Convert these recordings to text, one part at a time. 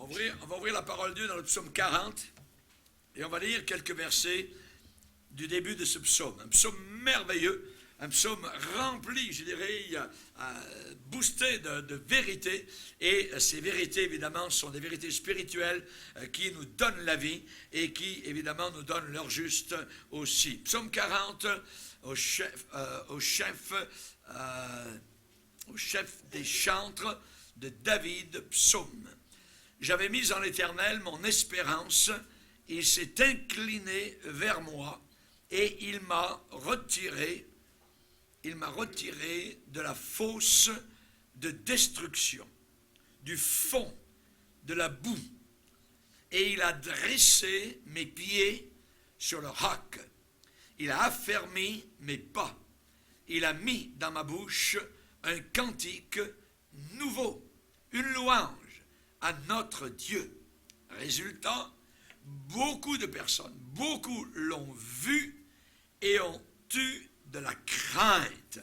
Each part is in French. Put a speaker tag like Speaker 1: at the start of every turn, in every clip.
Speaker 1: On va ouvrir la parole de Dieu dans le psaume 40 et on va lire quelques versets du début de ce psaume. Un psaume merveilleux, un psaume rempli, je dirais, boosté de vérité. Et ces vérités, évidemment, sont des vérités spirituelles qui nous donnent la vie et qui, évidemment, nous donnent l'heure juste aussi. Psaume 40, au chef des chantres de David, psaume. J'avais mis en l'Éternel mon espérance, il s'est incliné vers moi et il m'a retiré de la fosse de destruction, du fond de la boue, et il a dressé mes pieds sur le roc. Il a affermi mes pas. Il a mis dans ma bouche un cantique nouveau, une louange à notre Dieu. Résultat, beaucoup de personnes, beaucoup l'ont vu et ont eu de la crainte.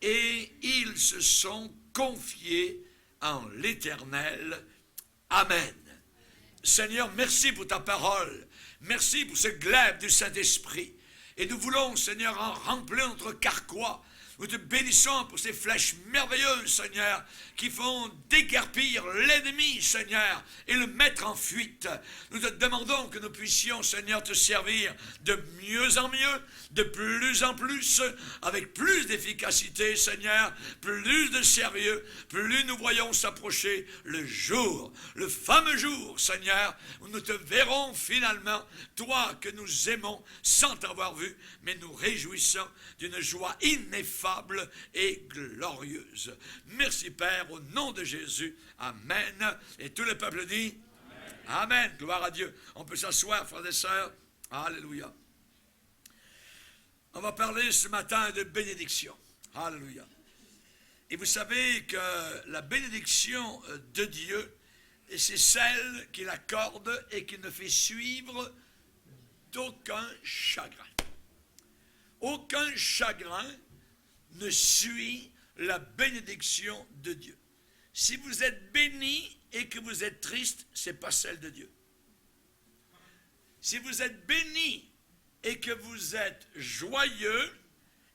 Speaker 1: Et ils se sont confiés en l'Éternel. Amen. Seigneur, merci pour ta parole. Merci pour ce glaive du Saint-Esprit. Et nous voulons, Seigneur, en remplir notre carquois. Nous te bénissons pour ces flèches merveilleuses, Seigneur, qui font déguerpir l'ennemi, Seigneur, et le mettre en fuite. Nous te demandons que nous puissions, Seigneur, te servir de mieux en mieux, de plus en plus, avec plus d'efficacité, Seigneur, plus de sérieux, plus nous voyons s'approcher le jour, le fameux jour, Seigneur, où nous te verrons finalement, toi que nous aimons sans t'avoir vu, mais nous réjouissons d'une joie ineffable et glorieuse. Merci Père, au nom de Jésus. Amen. Et tout le peuple dit Amen. Amen. Gloire à Dieu. On peut s'asseoir, frères et sœurs. Alléluia. On va parler ce matin de bénédiction. Alléluia. Et vous savez que la bénédiction de Dieu, c'est celle qu'il accorde et qui ne fait suivre d'aucun chagrin. Aucun chagrin ne suit la bénédiction de Dieu. Si vous êtes béni et que vous êtes triste, ce n'est pas celle de Dieu. Si vous êtes béni et que vous êtes joyeux,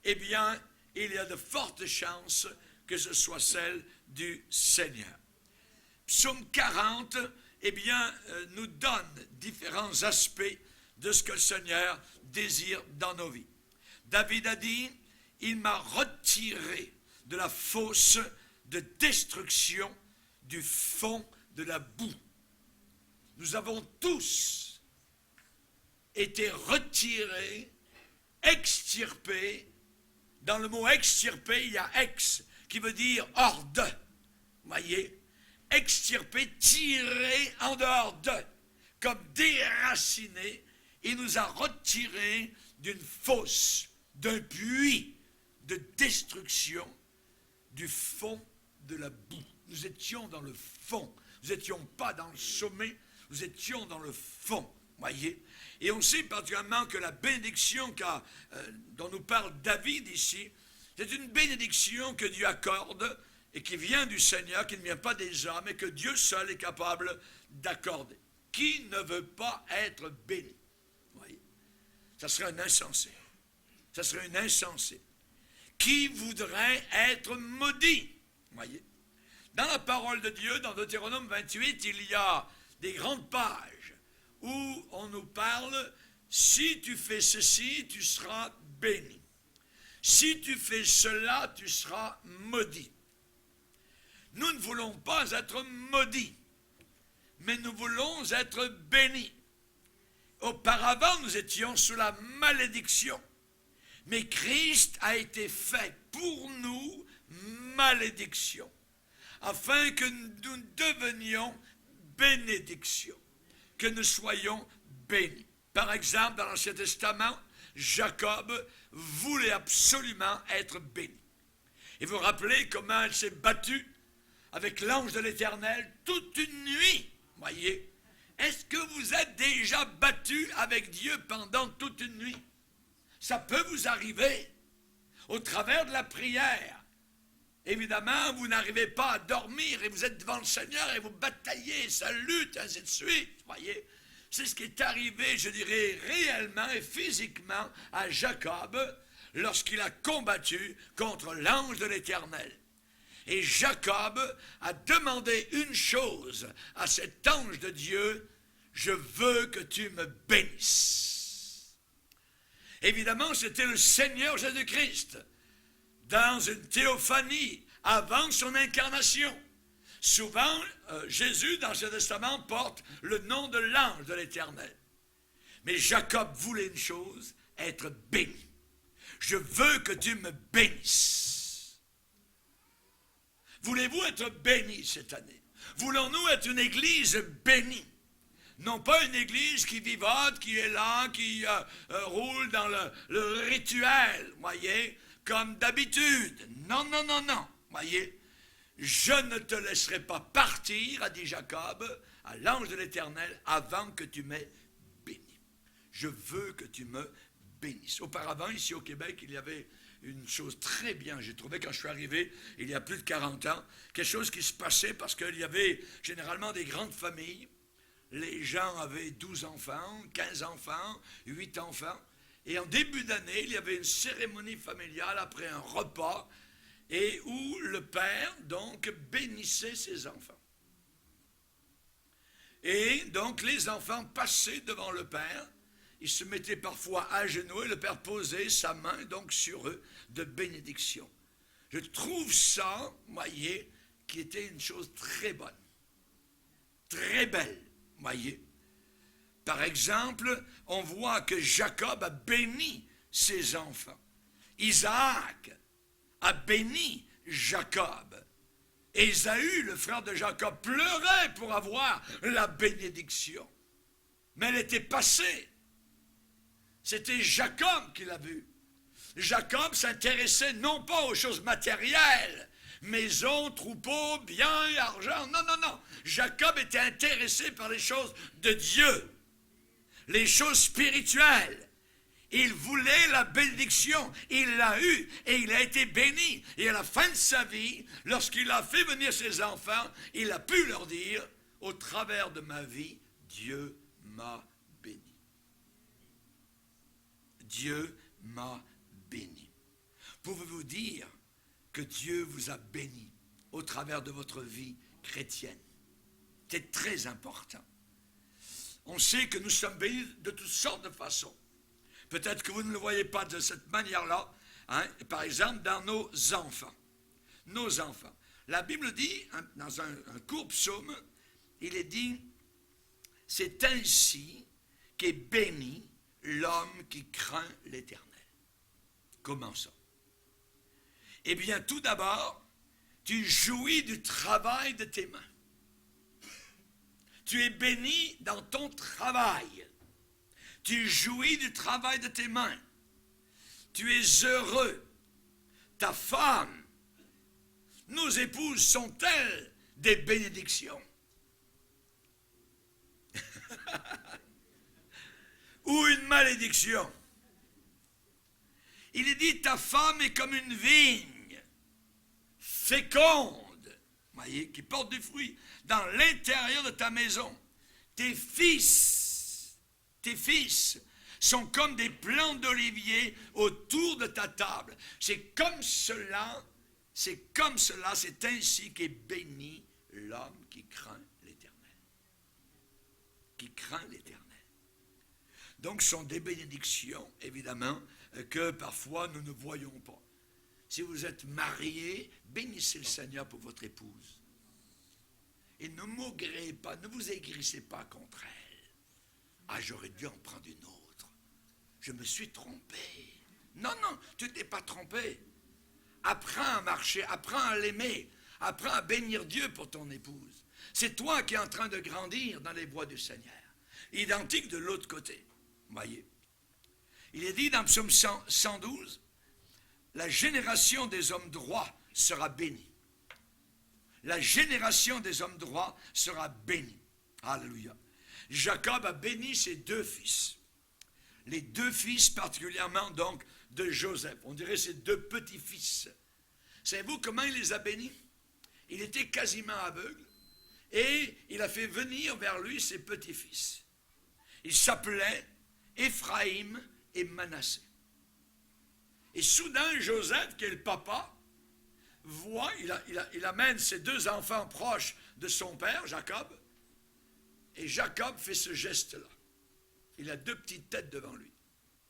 Speaker 1: eh bien, il y a de fortes chances que ce soit celle du Seigneur. Psaume 40, eh bien, nous donne différents aspects de ce que le Seigneur désire dans nos vies. David a dit, il m'a retiré de la fosse de destruction, du fond de la boue. Nous avons tous été retirés, extirpés. Dans le mot extirpé, il y a ex, qui veut dire hors de. Voyez, extirpé, tiré en dehors de, comme déraciné. Il nous a retirés d'une fosse, d'un puits de destruction, du fond de la boue. Nous étions dans le fond. Nous n'étions pas dans le sommet, nous étions dans le fond. Voyez? Et on sait particulièrement que la bénédiction dont nous parle David ici, c'est une bénédiction que Dieu accorde et qui vient du Seigneur, qui ne vient pas des hommes, et que Dieu seul est capable d'accorder. Qui ne veut pas être béni? Voyez? Ça serait un insensé. Ça serait une insensée. Qui voudrait être maudit? Voyez. Dans la parole de Dieu, dans Deutéronome 28, il y a des grandes pages où on nous parle, si tu fais ceci, tu seras béni. Si tu fais cela, tu seras maudit. Nous ne voulons pas être maudits, mais nous voulons être bénis. Auparavant, nous étions sous la malédiction. Mais Christ a été fait pour nous malédiction, afin que nous devenions bénédiction, que nous soyons bénis. Par exemple, dans l'Ancien Testament, Jacob voulait absolument être béni. Et vous vous rappelez comment il s'est battu avec l'ange de l'Éternel toute une nuit, voyez. Est-ce que vous êtes déjà battu avec Dieu pendant toute une nuit? Ça peut vous arriver au travers de la prière. Évidemment, vous n'arrivez pas à dormir et vous êtes devant le Seigneur et vous bataillez, ça lutte, ainsi de suite, voyez. C'est ce qui est arrivé, je dirais, réellement et physiquement à Jacob lorsqu'il a combattu contre l'ange de l'Éternel. Et Jacob a demandé une chose à cet ange de Dieu, je veux que tu me bénisses. Évidemment, c'était le Seigneur Jésus-Christ, dans une théophanie, avant son incarnation. Souvent, Jésus, dans ce testament, porte le nom de l'ange de l'Éternel. Mais Jacob voulait une chose, être béni. Je veux que tu me bénisses. Voulez-vous être béni cette année? Voulons-nous être une église bénie? Non pas une église qui vivote, qui est là, qui roule dans le rituel, voyez, comme d'habitude. Non, non, non, non, voyez. Je ne te laisserai pas partir, a dit Jacob, à l'ange de l'Éternel, avant que tu m'aies béni. Je veux que tu me bénisses. Auparavant, ici au Québec, il y avait une chose très bien, j'ai trouvé quand je suis arrivé, il y a plus de 40 ans, quelque chose qui se passait parce qu'il y avait généralement des grandes familles. Les gens avaient 12 enfants, 15 enfants, 8 enfants. Et en début d'année, il y avait une cérémonie familiale après un repas et où le père, donc, bénissait ses enfants. Et donc, les enfants passaient devant le père. Ils se mettaient parfois à genoux et le père posait sa main, donc, sur eux de bénédiction. Je trouve ça, voyez, qui était une chose très bonne, très belle, voyez. Par exemple, on voit que Jacob a béni ses enfants. Isaac a béni Jacob. Et Ésaü, le frère de Jacob, pleurait pour avoir la bénédiction. Mais elle était passée. C'était Jacob qui l'a vue. Jacob s'intéressait non pas aux choses matérielles, maison, troupeau, biens et argent. Non, non, non. Jacob était intéressé par les choses de Dieu, les choses spirituelles. Il voulait la bénédiction, il l'a eue et il a été béni. Et à la fin de sa vie, lorsqu'il a fait venir ses enfants, il a pu leur dire, au travers de ma vie, Dieu m'a béni. Dieu m'a béni. Pouvez-vous dire que Dieu vous a béni au travers de votre vie chrétienne? C'est très important. On sait que nous sommes bénis de toutes sortes de façons. Peut-être que vous ne le voyez pas de cette manière-là, hein, par exemple dans nos enfants. Nos enfants. La Bible dit, dans un court psaume, il est dit, c'est ainsi qu'est béni l'homme qui craint l'Éternel. Comment ça? Eh bien, tout d'abord, tu jouis du travail de tes mains. Tu es béni dans ton travail. Tu jouis du travail de tes mains. Tu es heureux. Ta femme, nos épouses sont-elles des bénédictions? Ou une malédiction? Il est dit, ta femme est comme une vigne, féconde, voyez, qui porte du fruit, dans l'intérieur de ta maison. Tes fils sont comme des plants d'olivier autour de ta table. C'est ainsi qu'est béni l'homme qui craint l'Éternel. Qui craint l'Éternel. Donc, ce sont des bénédictions, évidemment, que parfois nous ne voyons pas. Si vous êtes marié, bénissez le Seigneur pour votre épouse. Et ne maugrez pas, ne vous aigrissez pas contre elle. Ah, j'aurais dû en prendre une autre. Je me suis trompé. Non, non, tu ne t'es pas trompé. Apprends à marcher, apprends à l'aimer, apprends à bénir Dieu pour ton épouse. C'est toi qui es en train de grandir dans les voies du Seigneur. Identique de l'autre côté. Voyez. Il est dit dans Psaume 112, la génération des hommes droits sera bénie. La génération des hommes droits sera bénie. Alléluia. Jacob a béni ses deux fils. Les deux fils particulièrement donc de Joseph. On dirait ses deux petits-fils. Savez-vous comment il les a bénis? Il était quasiment aveugle et il a fait venir vers lui ses petits-fils. Ils s'appelaient Éphraïm et Manassé. Et soudain, Joseph, qui est le papa, voit, il amène ses deux enfants proches de son père, Jacob, et Jacob fait ce geste-là. Il a deux petites têtes devant lui,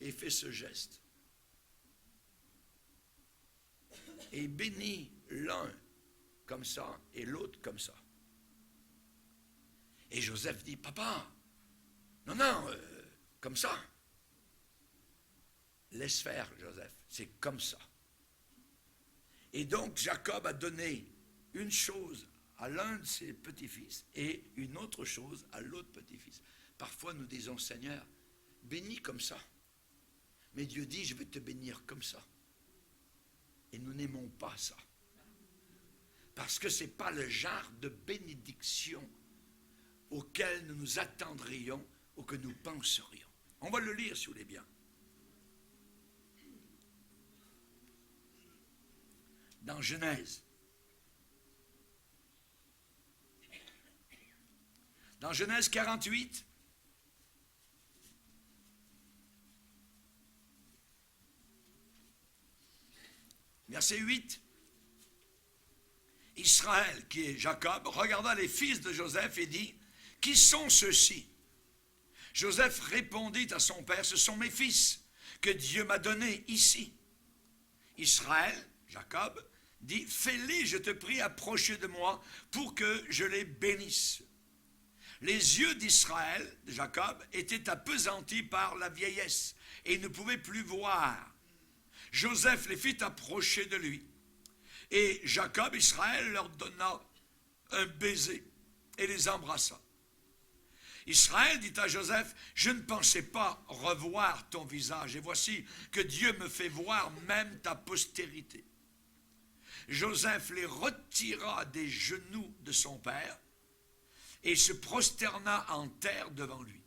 Speaker 1: et il fait ce geste. Et il bénit l'un comme ça, et l'autre comme ça. Et Joseph dit, papa, non, comme ça. Laisse faire, Joseph, c'est comme ça. Et donc, Jacob a donné une chose à l'un de ses petits-fils et une autre chose à l'autre petit-fils. Parfois, nous disons, Seigneur, bénis comme ça. Mais Dieu dit, je vais te bénir comme ça. Et nous n'aimons pas ça. Parce que ce n'est pas le genre de bénédiction auquel nous nous attendrions ou que nous penserions. On va le lire, si vous voulez bien. Dans Genèse. Dans Genèse 48, verset 8, Israël, qui est Jacob, regarda les fils de Joseph et dit, « Qui sont ceux-ci » Joseph répondit à son père, « Ce sont mes fils que Dieu m'a donnés ici. » Israël, Jacob, dit, « Fais-les, je te prie, approcher de moi pour que je les bénisse. » Les yeux d'Israël, de Jacob, étaient appesantis par la vieillesse et il ne pouvait plus voir. Joseph les fit approcher de lui. Et Jacob, Israël, leur donna un baiser et les embrassa. Israël dit à Joseph, « Je ne pensais pas revoir ton visage, et voici que Dieu me fait voir même ta postérité. » Joseph les retira des genoux de son père et se prosterna en terre devant lui.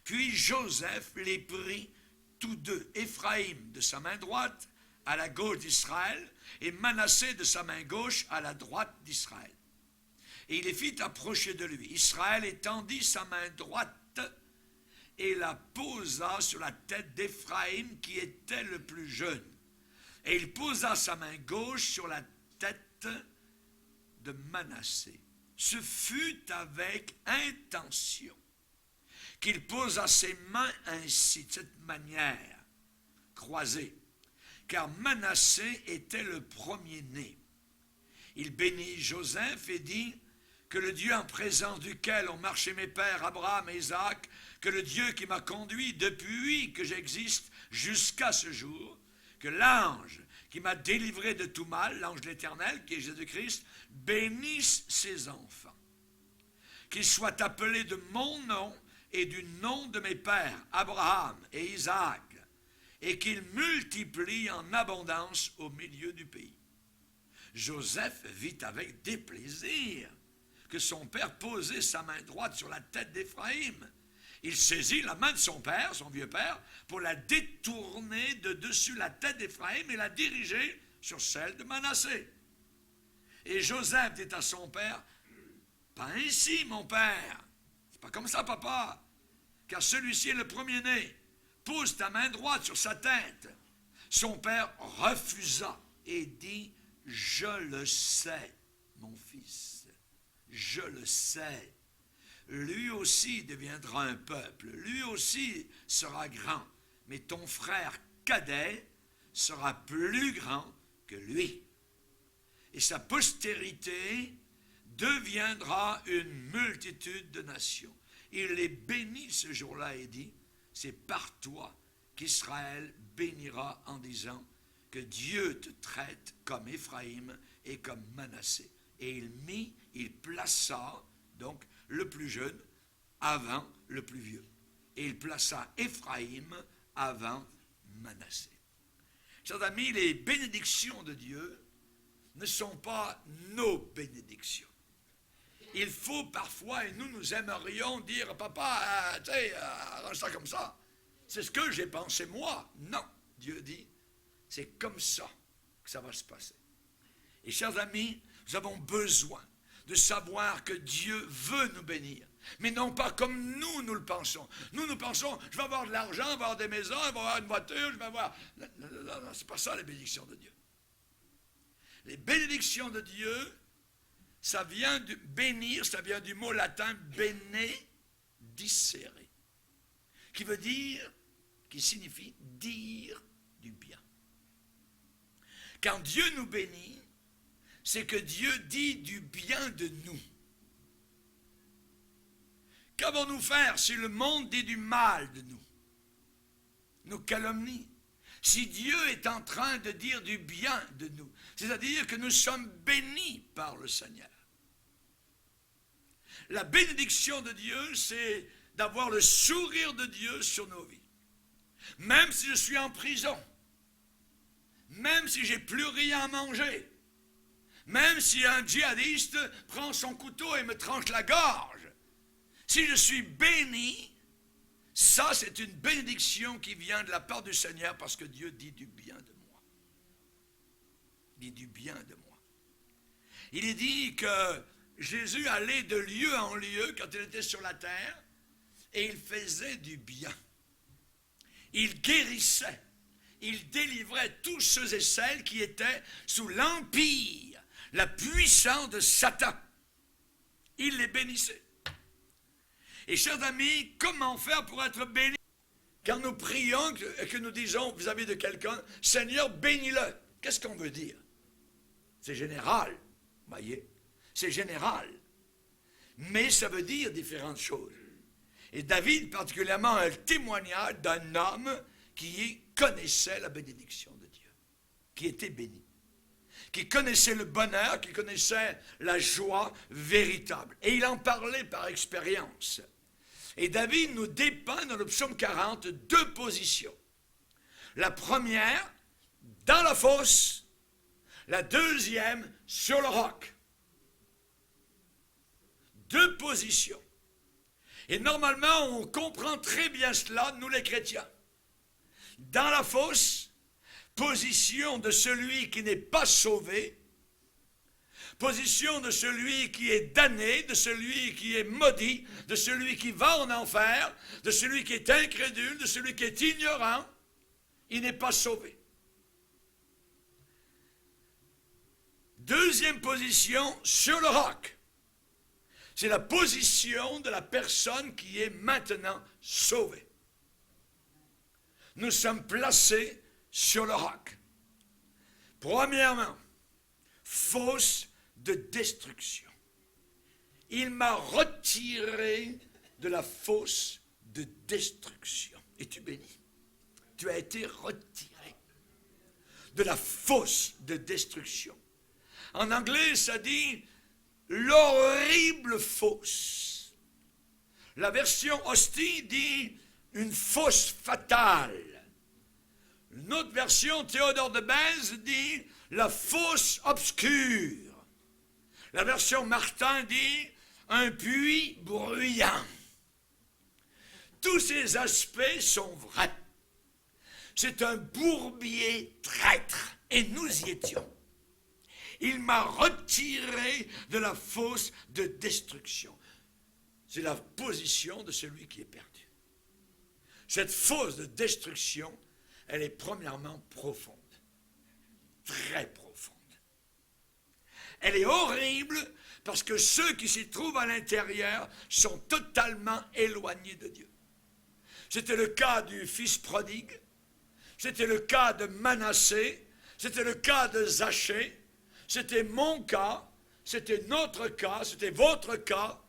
Speaker 1: Puis Joseph les prit tous deux, Éphraïm de sa main droite à la gauche d'Israël et Manassé de sa main gauche à la droite d'Israël. Et il les fit approcher de lui. Israël étendit sa main droite et la posa sur la tête d'Éphraïm qui était le plus jeune. Et il posa sa main gauche sur la tête de Manassé. Ce fut avec intention qu'il posa ses mains ainsi, de cette manière, croisées, car Manassé était le premier-né. Il bénit Joseph et dit, « Que le Dieu en présence duquel ont marché mes pères Abraham et Isaac, que le Dieu qui m'a conduit depuis que j'existe jusqu'à ce jour, que l'ange qui m'a délivré de tout mal, l'ange de l'Éternel, qui est Jésus-Christ, bénisse ses enfants. Qu'ils soient appelés de mon nom et du nom de mes pères, Abraham et Isaac, et qu'ils multiplient en abondance au milieu du pays. » Joseph vit avec déplaisir que son père posait sa main droite sur la tête d'Éphraïm. Il saisit la main de son père, son vieux père, pour la détourner de dessus la tête d'Éphraïm et la diriger sur celle de Manassé. Et Joseph dit à son père, « Pas ainsi, mon père, c'est pas comme ça, papa, car celui-ci est le premier-né. Pose ta main droite sur sa tête. » Son père refusa et dit, « Je le sais, mon fils, je le sais. Lui aussi deviendra un peuple, lui aussi sera grand, mais ton frère cadet sera plus grand que lui. Et sa postérité deviendra une multitude de nations. » Il les bénit ce jour-là et dit, « C'est par toi qu'Israël bénira en disant que Dieu te traite comme Éphraïm et comme Manassé. » Et il plaça donc le plus jeune avant le plus vieux. Et il plaça Éphraïm avant Manassé. Chers amis, les bénédictions de Dieu ne sont pas nos bénédictions. Il faut parfois, et nous aimerions dire, papa, tu sais, arrange ça comme ça. C'est ce que j'ai pensé moi. Non, Dieu dit, c'est comme ça que ça va se passer. Et chers amis, nous avons besoin de savoir que Dieu veut nous bénir. Mais non pas comme nous le pensons. Nous pensons, je vais avoir de l'argent, je vais avoir des maisons, je vais avoir une voiture, je vais avoir... Non, c'est pas ça les bénédictions de Dieu. Les bénédictions de Dieu, ça vient de bénir, ça vient du mot latin benedicere, qui veut dire, qui signifie dire du bien. Quand Dieu nous bénit, c'est que Dieu dit du bien de nous. Qu'avons-nous faire si le monde dit du mal de nous? Nous calomnie. Si Dieu est en train de dire du bien de nous, c'est-à-dire que nous sommes bénis par le Seigneur. La bénédiction de Dieu, c'est d'avoir le sourire de Dieu sur nos vies. Même si je suis en prison, même si j'ai plus rien à manger, même si un djihadiste prend son couteau et me tranche la gorge, si je suis béni, ça c'est une bénédiction qui vient de la part du Seigneur parce que Dieu dit du bien de moi. Il dit du bien de moi. Il est dit que Jésus allait de lieu en lieu quand il était sur la terre et il faisait du bien. Il guérissait, il délivrait tous ceux et celles qui étaient sous l'empire, la puissance de Satan. Il les bénissait. Et chers amis, comment faire pour être bénis? Quand nous prions et que nous disons vis-à-vis de quelqu'un, Seigneur, bénis-le. Qu'est-ce qu'on veut dire? C'est général, voyez, c'est général. Mais ça veut dire différentes choses. Et David, particulièrement, a le témoignage d'un homme qui connaissait la bénédiction de Dieu, qui était béni, qui connaissait le bonheur, qui connaissait la joie véritable. Et il en parlait par expérience. Et David nous dépeint dans le psaume 40 deux positions. La première, dans la fosse, la deuxième, sur le roc. Deux positions. Et normalement, on comprend très bien cela, nous les chrétiens. Dans la fosse, position de celui qui n'est pas sauvé, position de celui qui est damné, de celui qui est maudit, de celui qui va en enfer, de celui qui est incrédule, de celui qui est ignorant, il n'est pas sauvé. Deuxième position, sur le roc. C'est la position de la personne qui est maintenant sauvée. Nous sommes placés sur le roc. Premièrement, fosse de destruction. Il m'a retiré de la fosse de destruction. Es-tu béni? Tu as été retiré de la fosse de destruction. En anglais, ça dit l'horrible fosse. La version Hostie dit une fosse fatale. Une autre version, Théodore de Bèze, dit la fosse obscure. La version Martin dit un puits bruyant. Tous ces aspects sont vrais. C'est un bourbier traître, et nous y étions. Il m'a retiré de la fosse de destruction. C'est la position de celui qui est perdu. Cette fosse de destruction, elle est premièrement profonde. Très profonde. Elle est horrible parce que ceux qui s'y trouvent à l'intérieur sont totalement éloignés de Dieu. C'était le cas du fils prodigue, c'était le cas de Manassé, c'était le cas de Zachée, c'était mon cas, c'était notre cas, c'était votre cas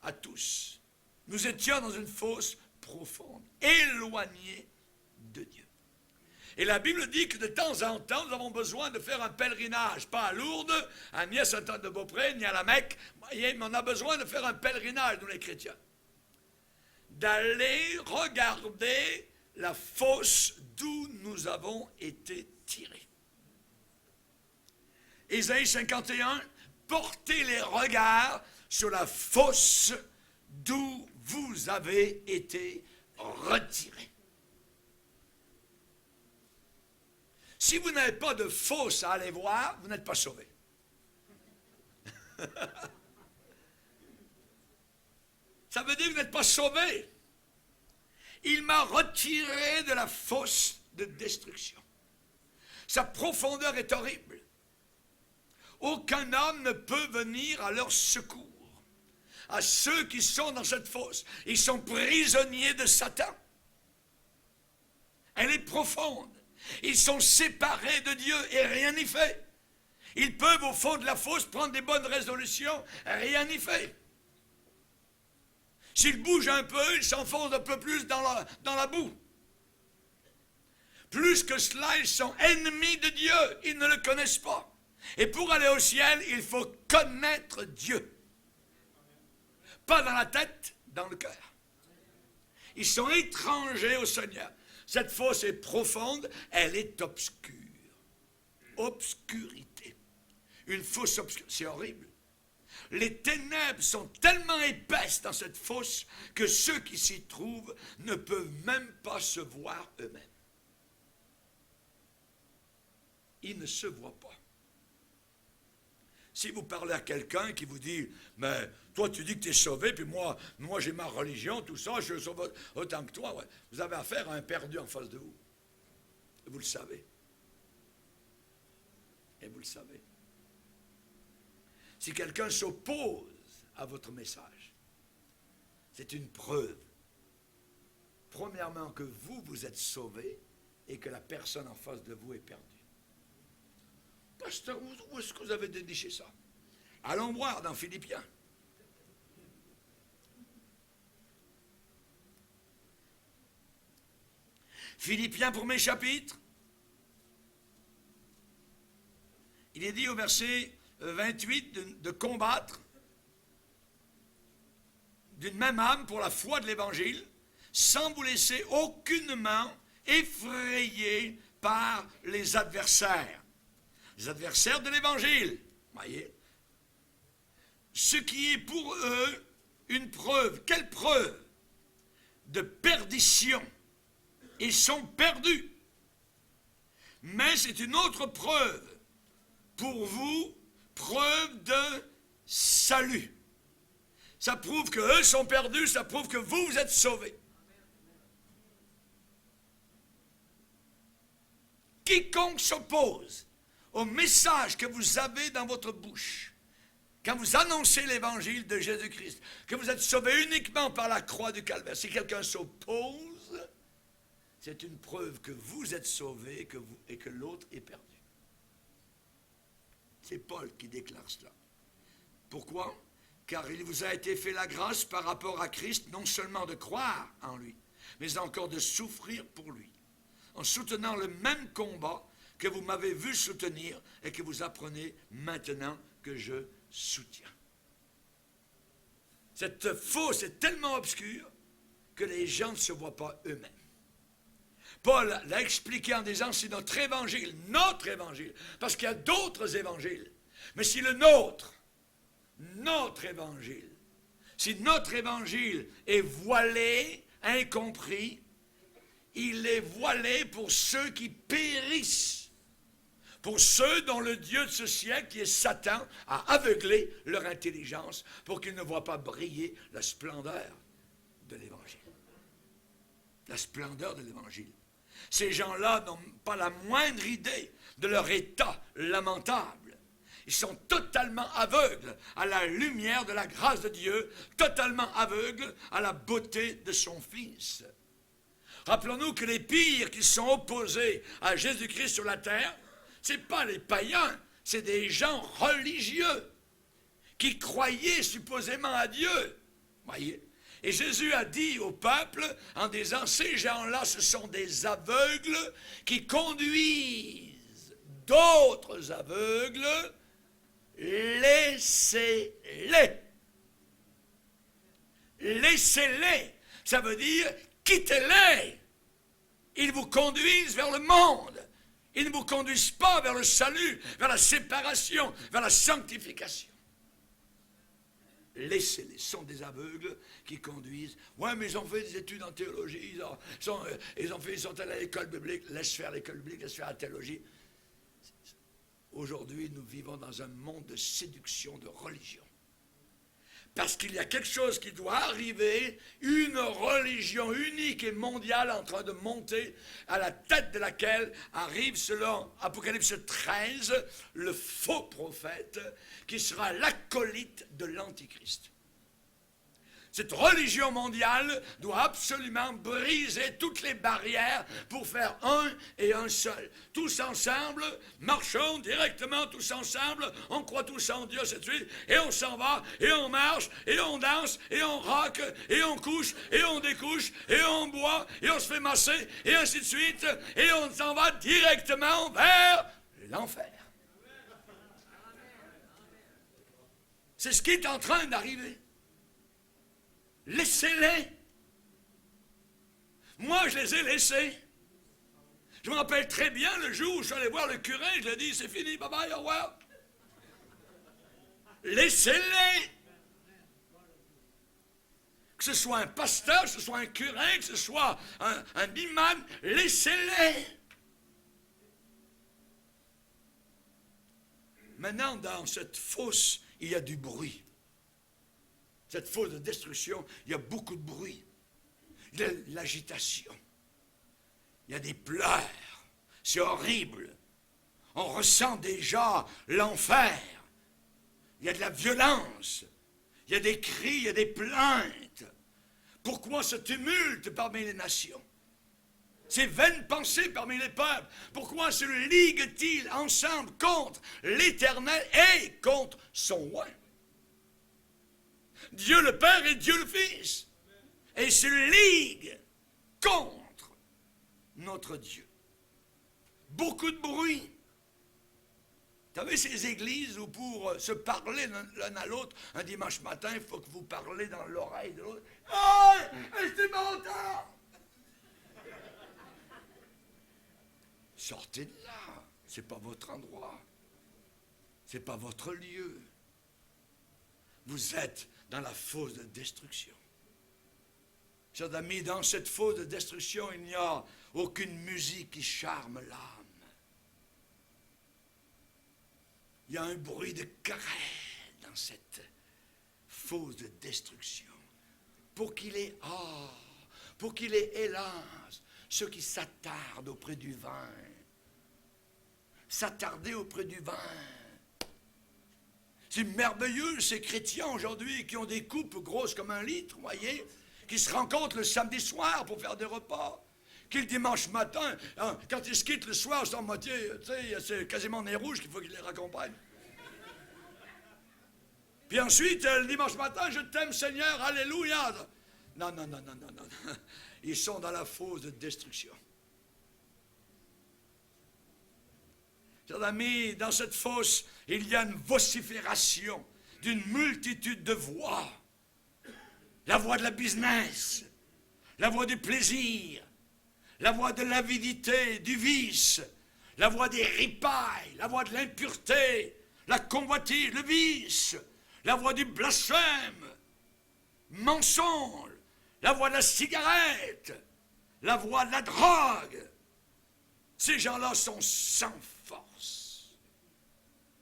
Speaker 1: à tous. Nous étions dans une fosse profonde, éloignés de Dieu. Et la Bible dit que de temps en temps, nous avons besoin de faire un pèlerinage, pas à Lourdes, ni à Sainte-Anne-de-Beaupré, ni à la Mecque, mais on a besoin de faire un pèlerinage, nous les chrétiens. D'aller regarder la fosse d'où nous avons été tirés. Ésaïe 51, portez les regards sur la fosse d'où vous avez été retirés. Si vous n'avez pas de fosse à aller voir, vous n'êtes pas sauvé. Ça veut dire que vous n'êtes pas sauvé. Il m'a retiré de la fosse de destruction. Sa profondeur est horrible. Aucun homme ne peut venir à leur secours. À ceux qui sont dans cette fosse, ils sont prisonniers de Satan. Elle est profonde. Ils sont séparés de Dieu et rien n'y fait. Ils peuvent au fond de la fosse prendre des bonnes résolutions, rien n'y fait. S'ils bougent un peu, ils s'enfoncent un peu plus dans la boue. Plus que cela, ils sont ennemis de Dieu. Ils ne le connaissent pas. Et pour aller au ciel, il faut connaître Dieu. Pas dans la tête, dans le cœur. Ils sont étrangers au Seigneur. Cette fosse est profonde, elle est obscure. Obscurité. Une fosse obscure, c'est horrible. Les ténèbres sont tellement épaisses dans cette fosse que ceux qui s'y trouvent ne peuvent même pas se voir eux-mêmes. Ils ne se voient pas. Si vous parlez à quelqu'un qui vous dit, mais toi tu dis que tu es sauvé, puis moi j'ai ma religion, tout ça, je suis sauvé autant que toi, ouais. Vous avez affaire à un perdu en face de vous. Et vous le savez. Et vous le savez. Si quelqu'un s'oppose à votre message, c'est une preuve. Premièrement, que vous êtes sauvé et que la personne en face de vous est perdue. Pasteur, où est-ce que vous avez déniché ça? Allons voir dans Philippiens. Philippiens, premier chapitre. Il est dit au verset 28 de combattre d'une même âme pour la foi de l'Évangile, sans vous laisser aucunement effrayer par les adversaires. Les adversaires de l'Évangile, voyez. Ce qui est pour eux une preuve. Quelle preuve? De perdition. Ils sont perdus. Mais c'est une autre preuve. Pour vous, preuve de salut. Ça prouve qu'eux sont perdus, ça prouve que vous êtes sauvés. Quiconque s'oppose au message que vous avez dans votre bouche, quand vous annoncez l'évangile de Jésus-Christ, que vous êtes sauvé uniquement par la croix du Calvaire, si quelqu'un s'oppose, c'est une preuve que vous êtes sauvé et que l'autre est perdu. C'est Paul qui déclare cela. Pourquoi? Car il vous a été fait la grâce par rapport à Christ, non seulement de croire en lui, mais encore de souffrir pour lui, en soutenant le même combat que vous m'avez vu soutenir et que vous apprenez maintenant que je soutiens. Cette fosse est tellement obscure que les gens ne se voient pas eux-mêmes. Paul l'a expliqué en disant, c'est notre évangile, parce qu'il y a d'autres évangiles, mais si notre évangile, si notre évangile est voilé, incompris, il est voilé pour ceux qui périssent, pour ceux dont le Dieu de ce siècle, qui est Satan, a aveuglé leur intelligence pour qu'ils ne voient pas briller la splendeur de l'évangile. La splendeur de l'évangile. Ces gens-là n'ont pas la moindre idée de leur état lamentable. Ils sont totalement aveugles à la lumière de la grâce de Dieu, totalement aveugles à la beauté de son Fils. Rappelons-nous que les pires qui sont opposés à Jésus-Christ sur la terre, ce n'est pas les païens, c'est des gens religieux qui croyaient supposément à Dieu. Voyez? Et Jésus a dit au peuple, en disant, ces gens-là, ce sont des aveugles qui conduisent d'autres aveugles, laissez-les. Laissez-les. Ça veut dire, quittez-les. Ils vous conduisent vers le monde. Ils ne vous conduisent pas vers le salut, vers la séparation, vers la sanctification. Laissez-les, ce sont des aveugles qui conduisent. Ouais, mais ils ont fait des études en théologie, ils sont allés à l'école biblique. Laisse faire l'école biblique, laisse faire la théologie. Aujourd'hui, nous vivons dans un monde de séduction, de religion. Parce qu'il y a quelque chose qui doit arriver, une religion unique et mondiale en train de monter, à la tête de laquelle arrive, selon Apocalypse 13, le faux prophète, qui sera l'acolyte de l'Antichrist. Cette religion mondiale doit absolument briser toutes les barrières pour faire un et un seul. Tous ensemble, marchons directement tous ensemble, on croit tous en Dieu, cette suite, et on s'en va, et on marche, et on danse, et on rock, et on couche, et on découche, et on boit, et on se fait masser, et ainsi de suite, et on s'en va directement vers l'enfer. C'est ce qui est en train d'arriver. Laissez-les. Moi, je les ai laissés. Je me rappelle très bien le jour où je suis allé voir le curé, je lui ai dit, c'est fini, bye bye, au revoir. Laissez-les. Que ce soit un pasteur, que ce soit un curé, que ce soit un imam, laissez-les. Maintenant, dans cette fosse, il y a du bruit. Cette fosse de destruction, il y a beaucoup de bruit. Il y a de l'agitation. Il y a des pleurs. C'est horrible. On ressent déjà l'enfer. Il y a de la violence. Il y a des cris, il y a des plaintes. Pourquoi ce tumulte parmi les nations? Ces vaines pensées parmi les peuples. Pourquoi se liguent-ils ensemble contre l'Éternel et contre son roi? Dieu le Père et Dieu le Fils. Et se liguent contre notre Dieu. Beaucoup de bruit. Vous savez, ces églises où pour se parler l'un à l'autre, un dimanche matin, il faut que vous parlez dans l'oreille de l'autre. « Hey, est-ce que tu m'entends? » Sortez de là. Ce n'est pas votre endroit. Ce n'est pas votre lieu. Vous êtes dans la fosse de destruction. Chers amis, dans cette fosse de destruction, il n'y a aucune musique qui charme l'âme. Il y a un bruit de querelle dans cette fosse de destruction. Pour qu'il ait, hélas, ceux qui s'attardent auprès du vin. S'attarder auprès du vin. C'est merveilleux, ces chrétiens aujourd'hui qui ont des coupes grosses comme 1 litre, vous voyez, qui se rencontrent le samedi soir pour faire des repas, qui le dimanche matin, quand ils se quittent le soir, sans moitié, tu sais, c'est quasiment nez rouge qu'il faut qu'ils les raccompagnent. Puis ensuite, le dimanche matin, je t'aime Seigneur, alléluia. Non. Ils sont dans la fosse de destruction. Chers amis, dans cette fosse, il y a une vocifération d'une multitude de voix. La voix de la business, la voix du plaisir, la voix de l'avidité, du vice, la voix des ripailles, la voix de l'impureté, la convoitise, le vice, la voix du blasphème, mensonge, la voix de la cigarette, la voix de la drogue. Ces gens-là sont sans force.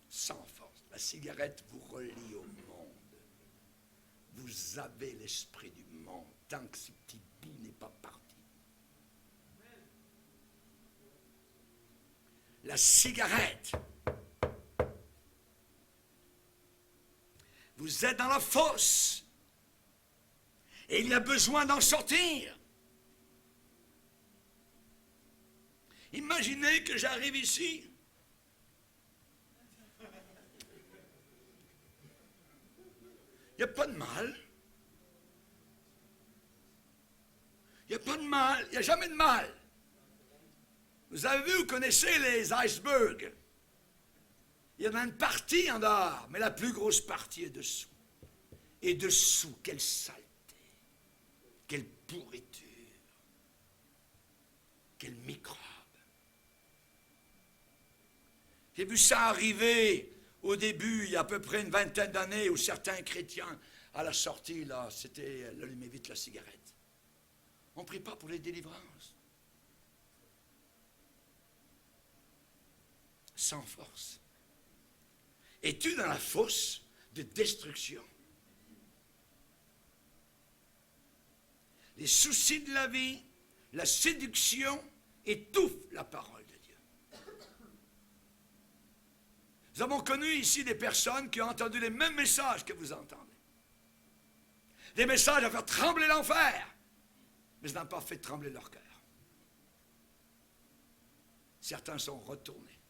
Speaker 1: Sans force. La cigarette vous relie au monde. Vous avez l'esprit du monde tant que ce petit bout n'est pas parti. La cigarette. Vous êtes dans la fosse. Et il y a besoin d'en sortir. Imaginez que j'arrive ici. Il n'y a pas de mal. Il n'y a pas de mal. Il n'y a jamais de mal. Vous avez vu, vous connaissez les icebergs. Il y en a une partie en dehors, mais la plus grosse partie est dessous. Et dessous, quelle saleté, quelle pourriture, quel microbe. J'ai vu ça arriver au début, il y a à peu près une vingtaine d'années, où certains chrétiens, à la sortie, là, c'était allumer vite la cigarette. On ne prie pas pour les délivrances. Sans force. Es-tu dans la fosse de destruction? Les soucis de la vie, la séduction étouffent la parole de Dieu. Nous avons connu ici des personnes qui ont entendu les mêmes messages que vous entendez. Des messages à faire trembler l'enfer, mais ça n'a pas fait trembler leur cœur. Certains sont retournés.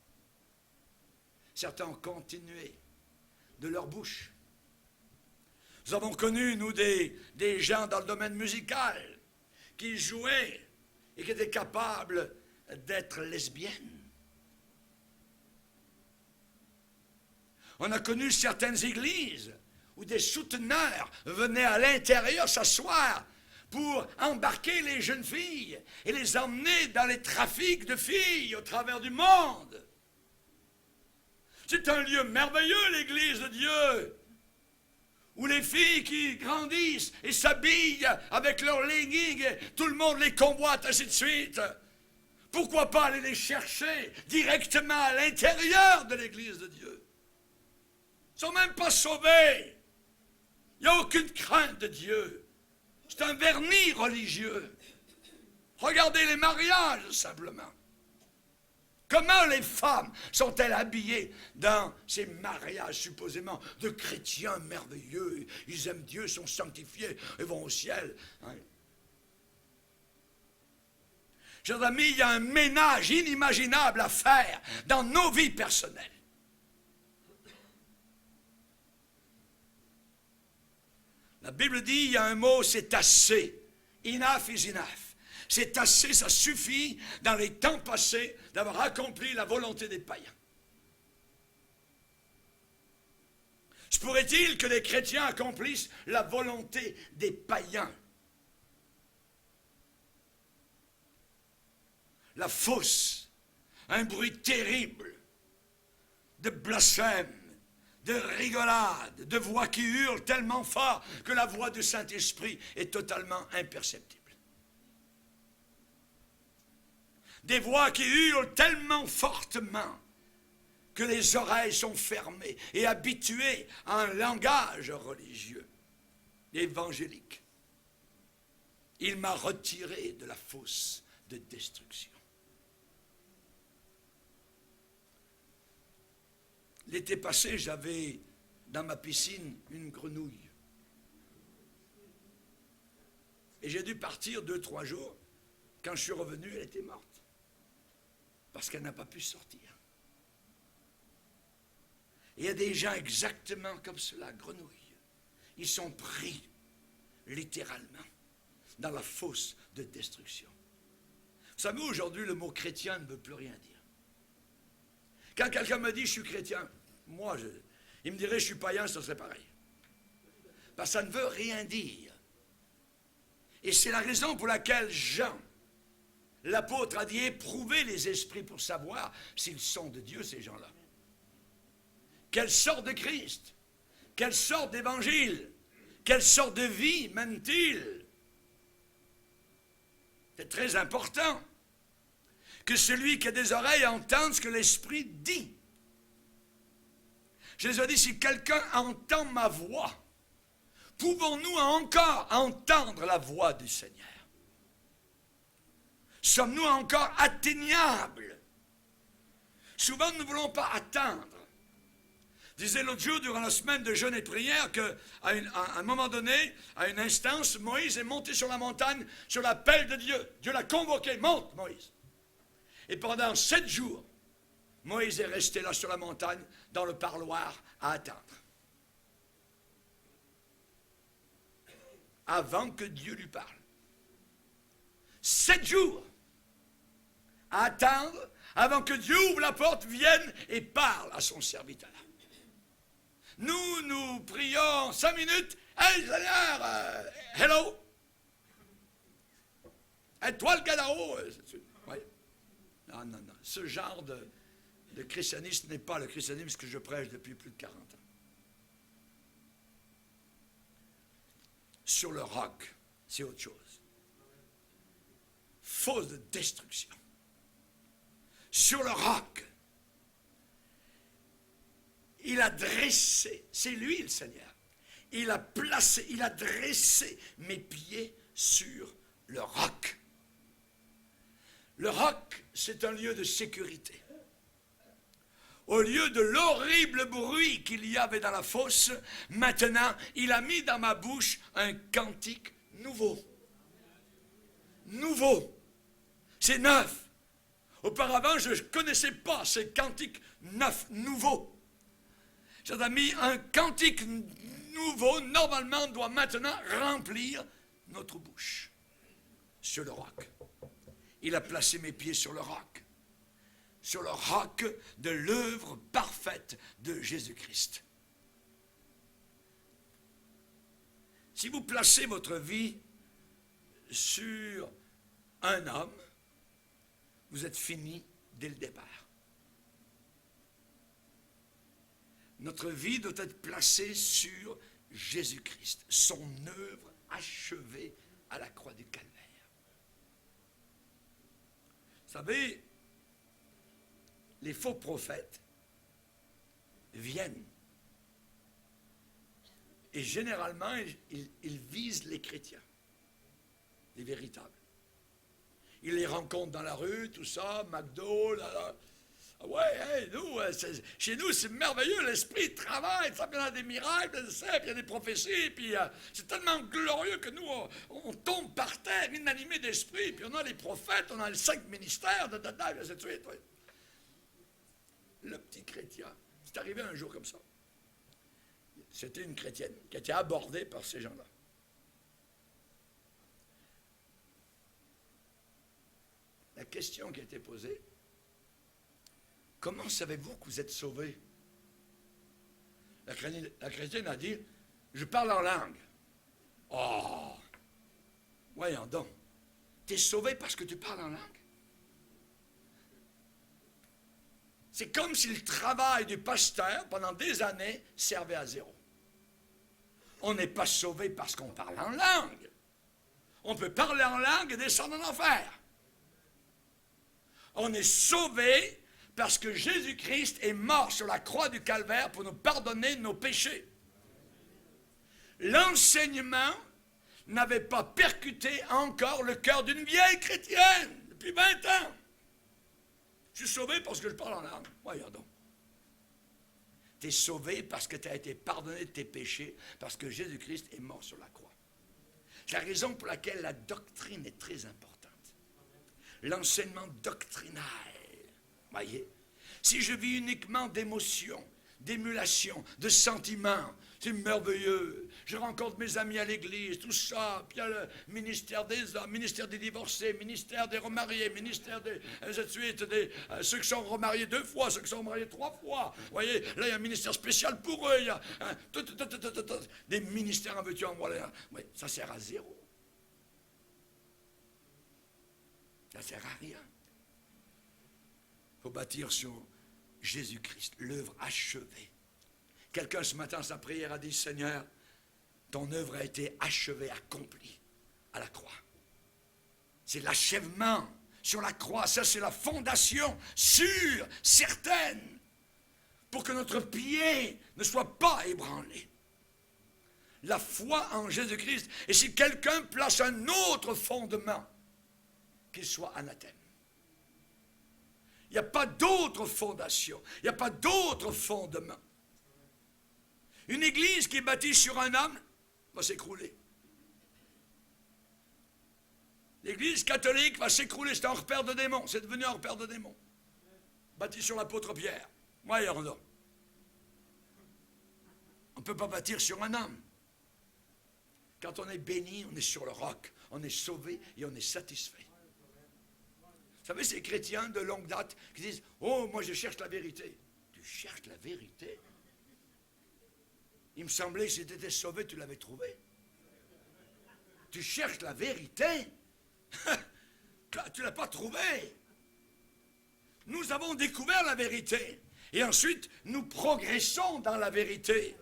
Speaker 1: Certains ont continué de leur bouche. Nous avons connu, nous, des gens dans le domaine musical qui jouaient et qui étaient capables d'être lesbiennes. On a connu certaines églises où des souteneurs venaient à l'intérieur s'asseoir pour embarquer les jeunes filles et les emmener dans les trafics de filles au travers du monde. C'est un lieu merveilleux, l'église de Dieu, où les filles qui grandissent et s'habillent avec leurs leggings, tout le monde les convoite, ainsi de suite. Pourquoi pas aller les chercher directement à l'intérieur de l'église de Dieu? Ils ne sont même pas sauvés. Il n'y a aucune crainte de Dieu. C'est un vernis religieux. Regardez les mariages, simplement. Comment les femmes sont-elles habillées dans ces mariages supposément de chrétiens merveilleux? Ils aiment Dieu, sont sanctifiés et vont au ciel. Hein? Chers amis, il y a un ménage inimaginable à faire dans nos vies personnelles. La Bible dit, il y a un mot, c'est assez. Enough is enough. C'est assez, ça suffit dans les temps passés d'avoir accompli la volonté des païens. Se pourrait-il que les chrétiens accomplissent la volonté des païens? La fosse, un bruit terrible de blasphème, de rigolade, de voix qui hurlent tellement fort que la voix du Saint-Esprit est totalement imperceptible. Des voix qui hurlent tellement fortement que les oreilles sont fermées et habituées à un langage religieux, évangélique. Il m'a retiré de la fosse de destruction. L'été passé, j'avais dans ma piscine une grenouille. Et j'ai dû partir 2-3 jours. Quand je suis revenu, elle était morte. Parce qu'elle n'a pas pu sortir. Et il y a des gens exactement comme cela, grenouilles. Ils sont pris, littéralement, dans la fosse de destruction. Vous savez, aujourd'hui, le mot chrétien ne veut plus rien dire. Quand quelqu'un me dit « je suis chrétien », moi, il me dirait « je suis païen », ça serait pareil. Parce que ça ne veut rien dire. Et c'est la raison pour laquelle Jean, l'apôtre, a dit « éprouvez les esprits pour savoir s'ils sont de Dieu, ces gens-là. » Quelle sorte de Christ? Quelle sorte d'évangile? Quelle sorte de vie mène-t-il? C'est très important que celui qui a des oreilles entende ce que l'Esprit dit. Jésus a dit, si quelqu'un entend ma voix, pouvons-nous encore entendre la voix du Seigneur? Sommes-nous encore atteignables? Souvent, nous ne voulons pas attendre. Je disais l'autre jour, durant la semaine de jeûne et prière, qu'à un moment donné, à une instance, Moïse est monté sur la montagne, sur l'appel de Dieu. Dieu l'a convoqué, monte Moïse. Et pendant 7 jours, Moïse est resté là sur la montagne, dans le parloir, à attendre. Avant que Dieu lui parle. 7 jours à attendre, avant que Dieu ouvre la porte, vienne et parle à son serviteur. Nous prions 5 minutes. Hey Seigneur, hello. Hey, toi le gars là-haut. Oui. Non. Ce genre de christianisme n'est pas le christianisme que je prêche depuis plus de 40 ans. Sur le roc, c'est autre chose. Fosse de destruction. Sur le roc. il a dressé, c'est lui le Seigneur, il a placé, il a dressé mes pieds sur le roc. Le roc, c'est un lieu de sécurité. Au lieu de l'horrible bruit qu'il y avait dans la fosse, maintenant, il a mis dans ma bouche un cantique nouveau. Nouveau. C'est neuf. Auparavant, je ne connaissais pas ces cantiques neufs, nouveaux. Ça a mis un cantique nouveau, normalement, doit maintenant remplir notre bouche sur le roc. Il a placé mes pieds sur le roc de l'œuvre parfaite de Jésus-Christ. Si vous placez votre vie sur un homme, vous êtes fini dès le départ. Notre vie doit être placée sur Jésus-Christ, son œuvre achevée à la croix du Calvaire. Vous savez, les faux prophètes viennent et généralement, ils visent les chrétiens, les véritables. Ils les rencontrent dans la rue, tout ça, McDo, là, là. Ouais, hey, nous, chez nous, c'est merveilleux, l'esprit travaille, ça, il y a des miracles, puis il y a des prophéties, puis c'est tellement glorieux que nous, on tombe par terre, inanimés d'esprit, puis on a les prophètes, on a les 5 ministères, et ainsi de suite. Ouais. Le petit chrétien, c'est arrivé un jour comme ça. C'était une chrétienne qui a été abordée par ces gens-là. La question qui a été posée, comment savez-vous que vous êtes sauvés? La chrétienne a dit, je parle en langue. Oh, voyons donc, tu es sauvé parce que tu parles en langue? C'est comme si le travail du pasteur, pendant des années, servait à zéro. On n'est pas sauvé parce qu'on parle en langue. On peut parler en langue et descendre en enfer. On est sauvé parce que Jésus-Christ est mort sur la croix du Calvaire pour nous pardonner nos péchés. L'enseignement n'avait pas percuté encore le cœur d'une vieille chrétienne depuis 20 ans. Je suis sauvé parce que je parle en langue. Voyons donc. Tu es sauvé parce que tu as été pardonné de tes péchés, parce que Jésus-Christ est mort sur la croix. C'est la raison pour laquelle la doctrine est très importante. L'enseignement doctrinal. Voyez, si je vis uniquement d'émotions, d'émulation, de sentiments, c'est merveilleux. Je rencontre mes amis à l'église, tout ça. Puis il y a le ministère des hommes, ministère des divorcés, ministère des remariés, ministère des ceux qui sont remariés 2 fois, ceux qui sont remariés 3 fois. Vous voyez, là il y a un ministère spécial pour eux. Il y a des ministères en veux-tu en voilà. Oui, ça sert à zéro. Ça ne sert à rien. Il faut bâtir sur Jésus-Christ, l'œuvre achevée. Quelqu'un ce matin, sa prière a dit, Seigneur, ton œuvre a été achevée, accomplie à la croix. C'est l'achèvement sur la croix. Ça, c'est la fondation sûre, certaine, pour que notre pied ne soit pas ébranlé. La foi en Jésus-Christ. Et si quelqu'un place un autre fondement, qu'il soit anathème. Il n'y a pas d'autre fondation. Il n'y a pas d'autre fondement. Une église qui est bâtie sur un homme va s'écrouler. L'église catholique va s'écrouler. C'est un repère de démons. C'est devenu un repère de démons. Bâti sur l'apôtre Pierre. Voyons donc. On ne peut pas bâtir sur un homme. Quand on est béni, on est sur le roc. On est sauvé et on est satisfait. Vous savez, ces chrétiens de longue date qui disent « Oh, moi je cherche la vérité. » Tu cherches la vérité? Il me semblait que si tu étais sauvé, tu l'avais trouvé. Tu cherches la vérité? Tu ne l'as pas trouvée. Nous avons découvert la vérité. Et ensuite, nous progressons dans la vérité.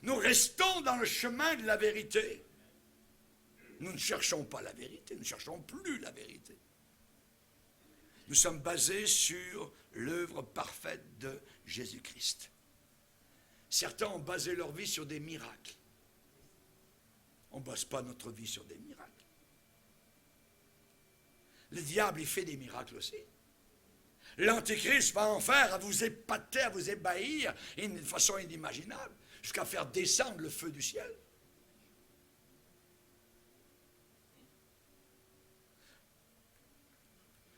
Speaker 1: Nous restons dans le chemin de la vérité. Nous ne cherchons pas la vérité, nous ne cherchons plus la vérité. Nous sommes basés sur l'œuvre parfaite de Jésus-Christ. Certains ont basé leur vie sur des miracles. On ne base pas notre vie sur des miracles. Le diable, il fait des miracles aussi. L'Antéchrist va en faire à vous épater, à vous ébahir d'une façon inimaginable, jusqu'à faire descendre le feu du ciel.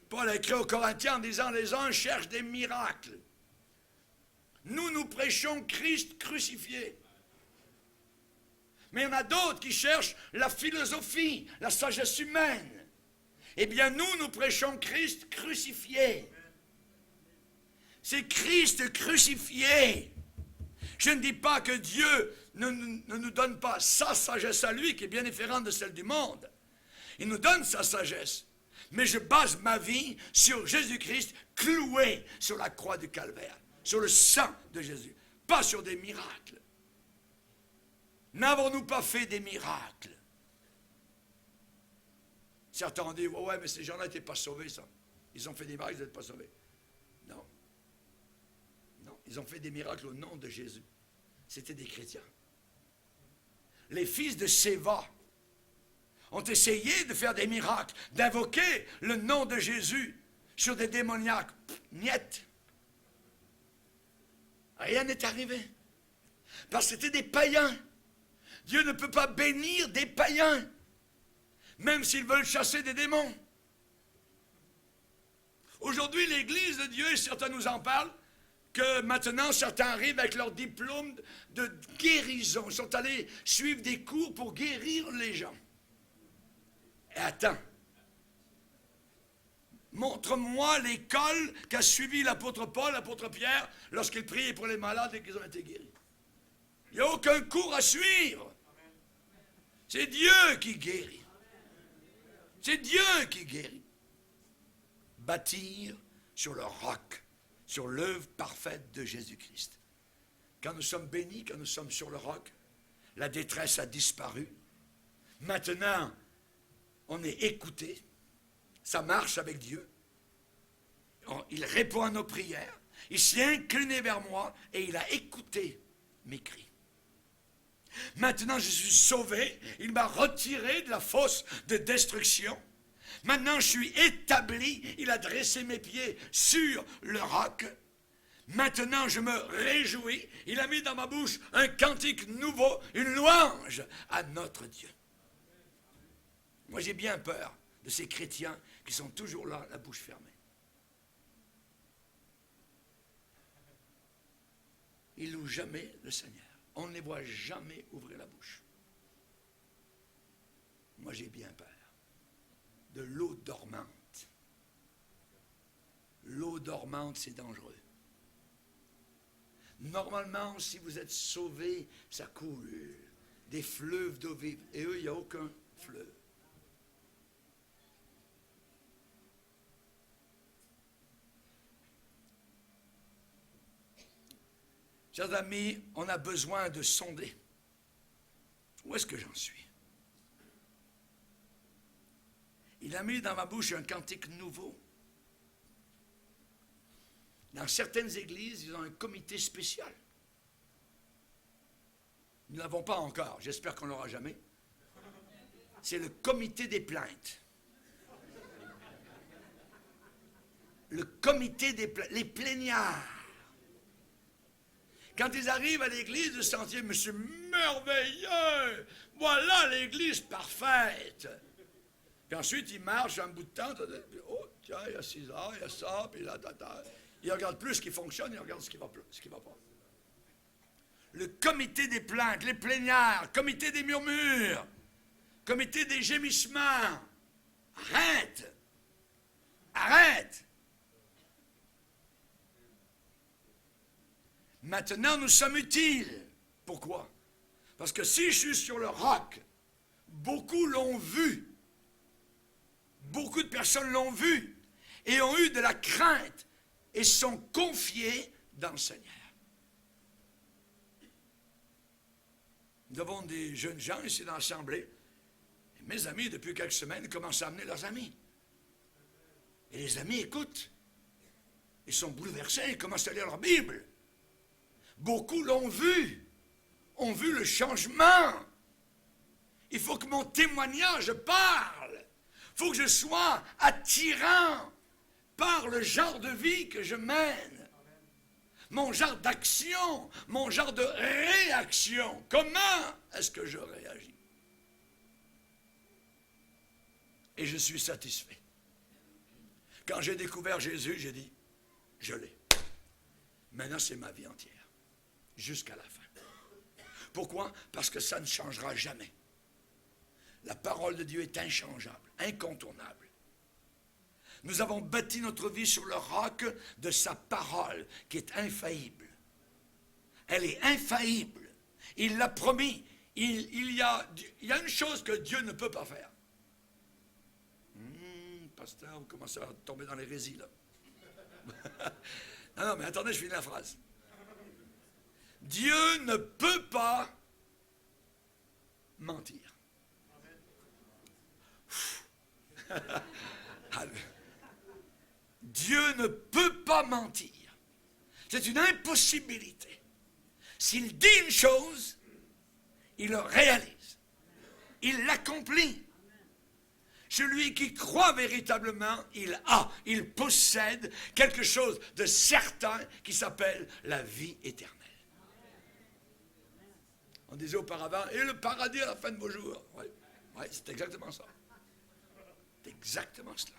Speaker 1: Paul a écrit aux Corinthiens en disant, les uns cherchent des miracles. Nous prêchons Christ crucifié. Mais il y en a d'autres qui cherchent la philosophie, la sagesse humaine. Eh bien, nous prêchons Christ crucifié. C'est Christ crucifié. Je ne dis pas que Dieu ne nous donne pas sa sagesse à lui, qui est bien différente de celle du monde. Il nous donne sa sagesse. Mais je base ma vie sur Jésus-Christ cloué sur la croix du Calvaire, sur le sang de Jésus, pas sur des miracles. N'avons-nous pas fait des miracles? Certains ont dit, ouais, mais ces gens-là n'étaient pas sauvés, ça. Ils ont fait des miracles, ils n'étaient pas sauvés. Non. Non, ils ont fait des miracles au nom de Jésus. C'était des chrétiens. Les fils de Séva ont essayé de faire des miracles, d'invoquer le nom de Jésus sur des démoniaques. Niet. Rien n'est arrivé. Parce que c'était des païens. Dieu ne peut pas bénir des païens, même s'ils veulent chasser des démons. Aujourd'hui, l'Église de Dieu, et certains nous en parlent, que maintenant certains arrivent avec leur diplôme de guérison. Ils sont allés suivre des cours pour guérir les gens. Et attends, montre-moi l'école qu'a suivi l'apôtre Paul, l'apôtre Pierre, lorsqu'ils priaient pour les malades et qu'ils ont été guéris. Il n'y a aucun cours à suivre. C'est Dieu qui guérit. C'est Dieu qui guérit. Bâtir sur le roc, sur l'œuvre parfaite de Jésus-Christ. Quand nous sommes bénis, quand nous sommes sur le roc, la détresse a disparu. Maintenant, on est écouté. Ça marche avec Dieu. Il répond à nos prières. Il s'est incliné vers moi et il a écouté mes cris. Maintenant, je suis sauvé. Il m'a retiré de la fosse de destruction. Maintenant, je suis établi. Il a dressé mes pieds sur le roc. Maintenant, je me réjouis. Il a mis dans ma bouche un cantique nouveau, une louange à notre Dieu. Moi, j'ai bien peur de ces chrétiens qui sont toujours là, la bouche fermée. Ils louent jamais le Seigneur. On ne les voit jamais ouvrir la bouche. Moi, j'ai bien peur de l'eau dormante. L'eau dormante, c'est dangereux. Normalement, si vous êtes sauvés, ça coule. Des fleuves d'eau vive. Et eux, il n'y a aucun fleuve. Chers amis, on a besoin de sonder. Où est-ce que j'en suis? Il a mis dans ma bouche un cantique nouveau. Dans certaines églises, ils ont un comité spécial. Nous ne l'avons pas encore, j'espère qu'on ne l'aura jamais. C'est le comité des plaintes. Le comité des plaintes, les plaignards. Quand ils arrivent à l'église de Sentier, mais c'est merveilleux! Voilà l'église parfaite! Puis ensuite, ils marchent un bout de temps, puis, oh, tiens, il y a 6 heures, il y a ça, puis là, ils regardent plus ce qui fonctionne, ils regardent ce qui va pas. Le comité des plaintes, les plaignards, comité des murmures, comité des gémissements. Arrête! Arrête! Maintenant, nous sommes utiles. Pourquoi? Parce que si je suis sur le roc, beaucoup l'ont vu. Beaucoup de personnes l'ont vu et ont eu de la crainte et sont confiés dans le Seigneur. Nous avons des jeunes gens ici dans l'Assemblée. Et mes amis, depuis quelques semaines, commencent à amener leurs amis. Et les amis écoutent. Ils sont bouleversés, ils commencent à lire leur Bible. Beaucoup l'ont ont vu le changement. Il faut que mon témoignage parle. Il faut que je sois attirant par le genre de vie que je mène. Mon genre d'action, mon genre de réaction. Comment est-ce que je réagis? Et je suis satisfait. Quand j'ai découvert Jésus, j'ai dit, je l'ai. Maintenant, c'est ma vie entière, jusqu'à la fin. Pourquoi? Parce que ça ne changera jamais. La parole de Dieu est inchangeable, incontournable. Nous avons bâti notre vie sur le roc de sa parole, qui est infaillible. Elle est infaillible. Il l'a promis. Il y a une chose que Dieu ne peut pas faire. Pasteur, vous commencez à tomber dans l'hérésie, là. Non, mais attendez, je finis la phrase. Dieu ne peut pas mentir. Dieu ne peut pas mentir. C'est une impossibilité. S'il dit une chose, il le réalise. Il l'accomplit. Celui qui croit véritablement, il possède quelque chose de certain qui s'appelle la vie éternelle. On disait auparavant, et le paradis à la fin de vos jours. Oui, c'est exactement ça. C'est exactement cela.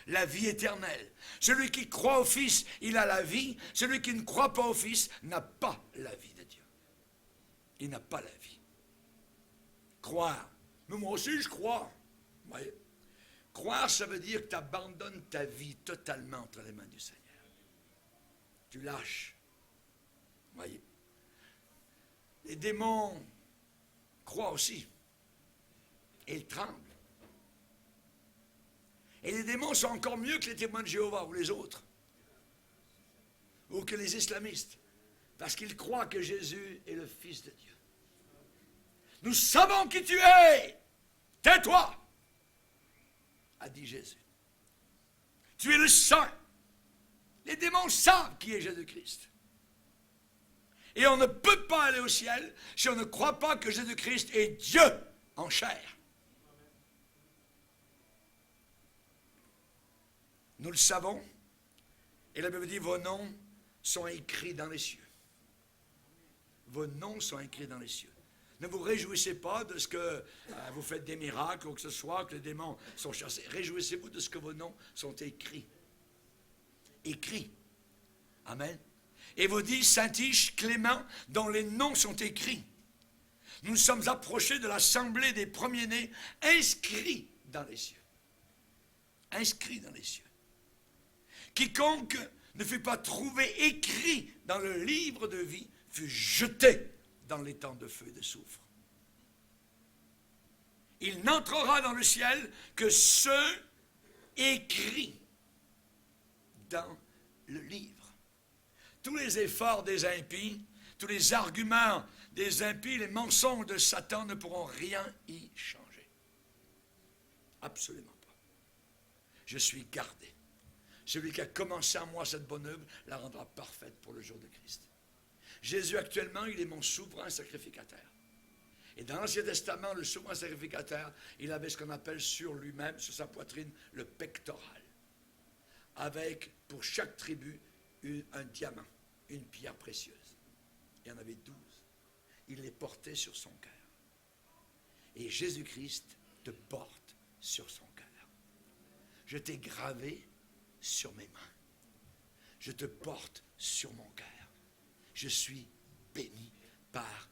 Speaker 1: La vie éternelle. Celui qui croit au Fils, il a la vie. Celui qui ne croit pas au Fils n'a pas la vie de Dieu. Il n'a pas la vie. Croire. Mais moi aussi, je crois. Oui. Croire, ça veut dire que tu abandonnes ta vie totalement entre les mains du Seigneur. Tu lâches. Voyez. Les démons croient aussi. Et ils tremblent. Et les démons sont encore mieux que les témoins de Jéhovah ou les autres. Ou que les islamistes. Parce qu'ils croient que Jésus est le Fils de Dieu. Nous savons qui tu es. Tais-toi, a dit Jésus. Tu es le Saint. Les démons savent qui est Jésus-Christ. Et on ne peut pas aller au ciel si on ne croit pas que Jésus-Christ est Dieu en chair. Nous le savons. Et la Bible dit, vos noms sont écrits dans les cieux. Vos noms sont écrits dans les cieux. Ne vous réjouissez pas de ce que vous faites des miracles ou que ce soit, que les démons sont chassés. Réjouissez-vous de ce que vos noms sont écrits. Écrits. Amen. Et vous dites, Saint-Iche, Clément, dont les noms sont écrits. Nous sommes approchés de l'assemblée des premiers-nés, inscrits dans les cieux. Inscrits dans les cieux. Quiconque ne fut pas trouvé écrit dans le livre de vie fut jeté dans les temps de feu et de soufre. Il n'entrera dans le ciel que ceux écrits dans le livre. Tous les efforts des impies, tous les arguments des impies, les mensonges de Satan ne pourront rien y changer. Absolument pas. Je suis gardé. Celui qui a commencé en moi cette bonne œuvre la rendra parfaite pour le jour de Christ. Jésus actuellement, il est mon souverain sacrificateur. Et dans l'Ancien Testament, le souverain sacrificateur, il avait ce qu'on appelle sur lui-même, sur sa poitrine, le pectoral. Avec, pour chaque tribu, un diamant, une pierre précieuse. Il y en avait 12. Il les portait sur son cœur. Et Jésus-Christ te porte sur son cœur. Je t'ai gravé sur mes mains. Je te porte sur mon cœur. Je suis béni par